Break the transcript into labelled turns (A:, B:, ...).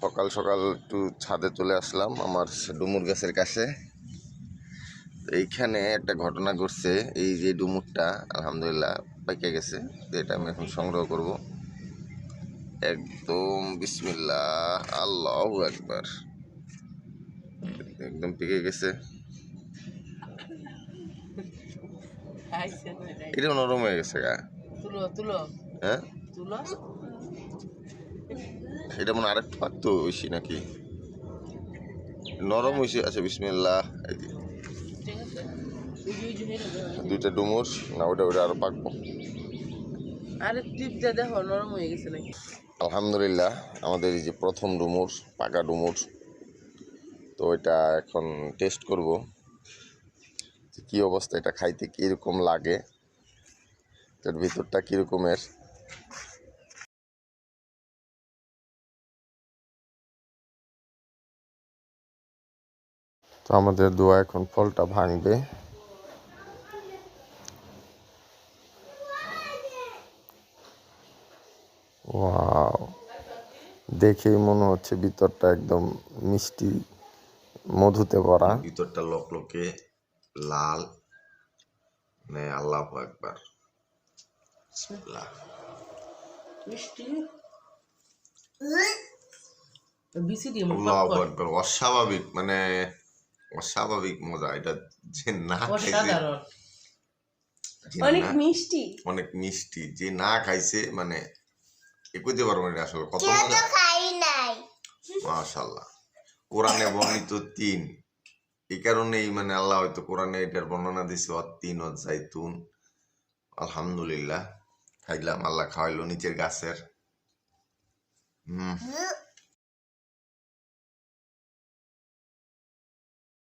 A: সকাল সকাল একটু ছাদে চলে আসলাম আমার ডুমুর গাছের কাছে। এইখানে একটা ঘটনা ঘটছে। এই যে ডুমুরটা আলহামদুলিল্লাহ পাইকে গেছে, এটা আমি এখন সংগ্রহ করব। একদম বিসমিল্লাহ, আল্লাহু আকবার, একদম পেকে গেছে। এটা নরম হয়ে গেছে গা। হ্যাঁ, এটা মনে আরেকটু পাকতো বেশি নাকি নরম হয়েছে? আচ্ছা বিসমিল্লাহ, দুইটা ডুমুর না, ওটা আরো পাকবো। আলহামদুলিল্লাহ আমাদের এই যে প্রথম ডুমুর, পাকা ডুমুর, তো এটা এখন টেস্ট করব কি অবস্থা, এটা খাইতে কীরকম লাগে, এর ভিতরটা কীরকমের। তো আমাদের দোয়া এখন ফলটা ভাঙবে। ওয়াও, দেখেই মনে হচ্ছে ভিতরটা একদম মিষ্টি মধুতে ভরা, ভিতরটা লকলকে লাল, মানে আল্লাহু আকবার, বিসমিল্লাহ। আল্লাহু আকবার, অস্বাভাবিক, মানে অস্বাভাবিক মজা। এটা যে না খাইছে, অনেক মিষ্টি, অনেক মিষ্টি, যে না খাইছে মানে কইতে পারবো না আসলে কত মজা। মাশাআল্লাহ, কোরআনে বর্ণিত 3, এই কারণেই মানে আল্লাহ হয়তো কোরআনে এটার বর্ণনা দিছে অত্তিন ও জাইতুন। আলহামদুলিল্লাহ খাইলাম, আল্লাহ খাওয়াইলো নিচের গাছের।